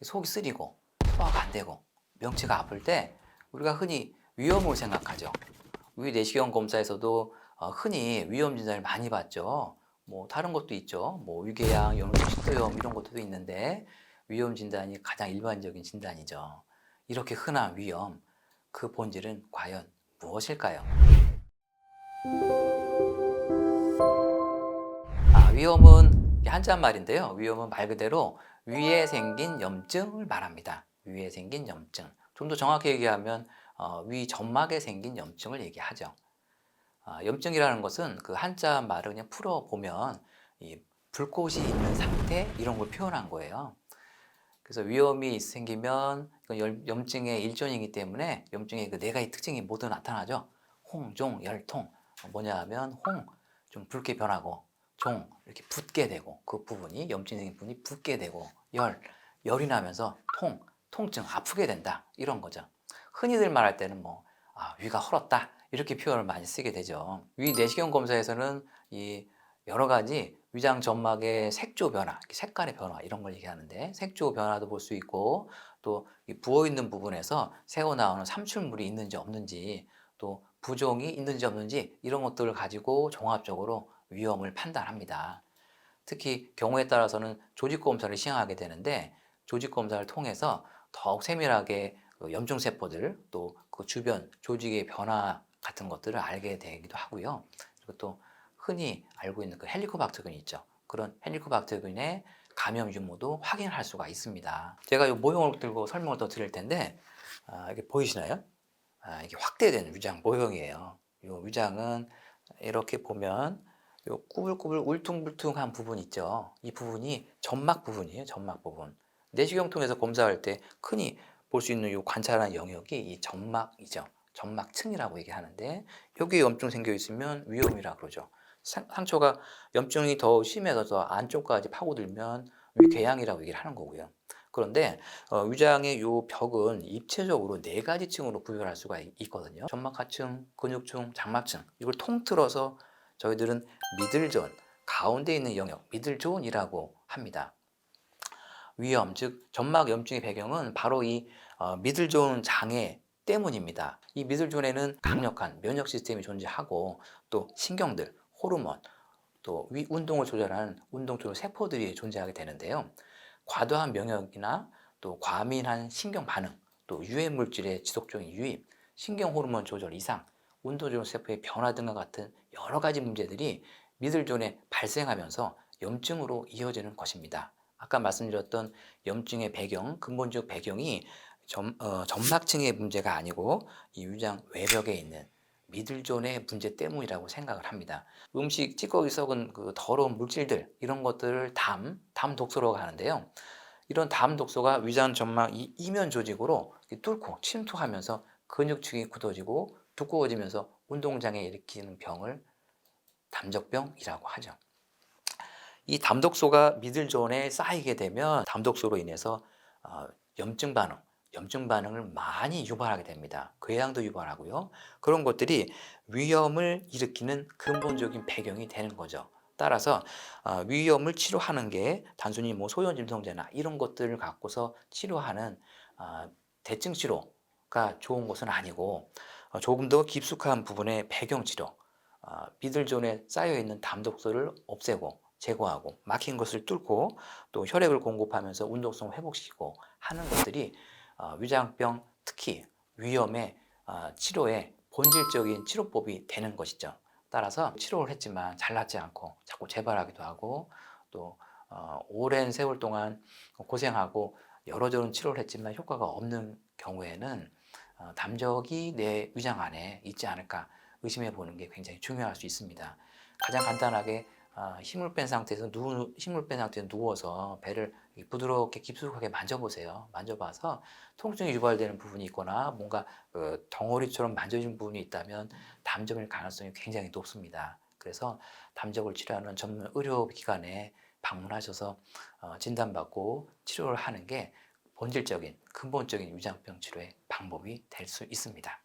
속이 쓰리고 소화가 안 되고 명치가 아플 때 우리가 흔히 위염을 생각하죠. 우리 내시경 검사에서도 흔히 위염 진단을 많이 받죠. 뭐 다른 것도 있죠. 뭐 위궤양, 염증, 식도염 이런 것도 있는데 위염 진단이 가장 일반적인 진단이죠. 이렇게 흔한 위염, 그 본질은 과연 무엇일까요? 위염은 한자말인데요. 위염은 말 그대로 위에 생긴 염증을 말합니다. 위에 생긴 염증. 좀 더 정확히 얘기하면 위 점막에 생긴 염증을 얘기하죠. 염증이라는 것은 그 한자 말을 그냥 풀어보면 이 불꽃이 있는 상태 이런 걸 표현한 거예요. 그래서 위염이 생기면 이건 염증의 일종이기 때문에 염증의 그 네 가지 특징이 모두 나타나죠. 홍, 종, 열, 통. 뭐냐 하면 홍, 좀 붉게 변하고 종, 이렇게 붓게 되고 그 부분이 염증이 생긴 부분이 붓게 되고 열이 나면서 통증, 아프게 된다 이런 거죠. 흔히들 말할 때는 뭐 위가 헐었다 이렇게 표현을 많이 쓰게 되죠. 위 내시경 검사에서는 이 여러 가지 위장 점막의 색조 변화, 색깔의 변화 이런 걸 얘기하는데 색조 변화도 볼 수 있고 또 부어 있는 부분에서 새어 나오는 삼출물이 있는지 없는지 또 부종이 있는지 없는지 이런 것들을 가지고 종합적으로 위험을 판단합니다. 특히 경우에 따라서는 조직 검사를 시행하게 되는데 조직 검사를 통해서 더욱 세밀하게 그 염증 세포들 또 그 주변 조직의 변화 같은 것들을 알게 되기도 하고요. 그리고 또 흔히 알고 있는 그 헬리코박터균이 있죠. 그런 헬리코박터균의 감염 유무도 확인할 수가 있습니다. 제가 이 모형을 들고 설명을 더 드릴 텐데 이게 보이시나요? 이게 확대된 위장 모형이에요. 이 위장은 이렇게 보면 요 꾸불꾸불 울퉁불퉁한 부분 있죠. 이 부분이 점막 부분이에요. 점막 부분. 내시경 통해서 검사할 때 흔히 볼 수 있는 요 관찰하는 영역이 이 점막이죠. 점막층이라고 얘기하는데 여기에 염증 생겨 있으면 위염이라 그러죠. 상처가 염증이 더 심해서 더 안쪽까지 파고들면 위궤양이라고 얘기를 하는 거고요. 그런데 위장의 요 벽은 입체적으로 네 가지 층으로 구별할 수가 있거든요. 점막하층, 근육층, 장막층 이걸 통틀어서 저희들은 미들존, 가운데 있는 영역, 미들존이라고 합니다. 위염, 즉 점막 염증의 배경은 바로 이 미들존 장애 때문입니다. 이 미들존에는 강력한 면역 시스템이 존재하고 또 신경들, 호르몬, 또 위 운동을 조절하는 운동 조절 세포들이 존재하게 되는데요. 과도한 면역이나 또 과민한 신경 반응, 또 유해 물질의 지속적인 유입, 신경 호르몬 조절 이상, 운동 조절 세포의 변화 등과 같은 여러 가지 문제들이 미들존에 발생하면서 염증으로 이어지는 것입니다. 아까 말씀드렸던 염증의 배경, 근본적 배경이 점막층의 문제가 아니고 이 위장 외벽에 있는 미들존의 문제 때문이라고 생각을 합니다. 음식 찌꺼기 썩은 그 더러운 물질들 이런 것들을 담 독소라고 하는데요. 이런 담 독소가 위장 점막 이 이면 조직으로 뚫고 침투하면서 근육층이 굳어지고 두꺼워지면서 운동장애 일으키는 병을 담적병이라고 하죠. 이 담독소가 미들존에 쌓이게 되면 담독소로 인해서 염증 반응, 염증 반응을 많이 유발하게 됩니다. 궤양도 유발하고요. 그런 것들이 위염을 일으키는 근본적인 배경이 되는 거죠. 따라서 위염을 치료하는 게 단순히 뭐 소염진통제나 이런 것들을 갖고서 치료하는 대증 치료가 좋은 것은 아니고 조금 더 깊숙한 부분의 배경 치료, 미들존에 쌓여 있는 담독소를 없애고 제거하고 막힌 것을 뚫고 또 혈액을 공급하면서 운동성을 회복시키고 하는 것들이 위장병 특히 위염의 치료의 본질적인 치료법이 되는 것이죠. 따라서 치료를 했지만 잘 낫지 않고 자꾸 재발하기도 하고 또 오랜 세월 동안 고생하고 여러저런 치료를 했지만 효과가 없는 경우에는 담적이 내 위장 안에 있지 않을까 의심해 보는 게 굉장히 중요할 수 있습니다. 가장 간단하게 힘을 뺀 상태에서 누워서 배를 부드럽게 깊숙하게 만져보세요. 만져봐서 통증이 유발되는 부분이 있거나 뭔가 덩어리처럼 만져진 부분이 있다면 담적일 가능성이 굉장히 높습니다. 그래서 담적을 치료하는 전문 의료기관에 방문하셔서 진단받고 치료를 하는 게 본질적인 근본적인 위장병 치료의 방법이 될 수 있습니다.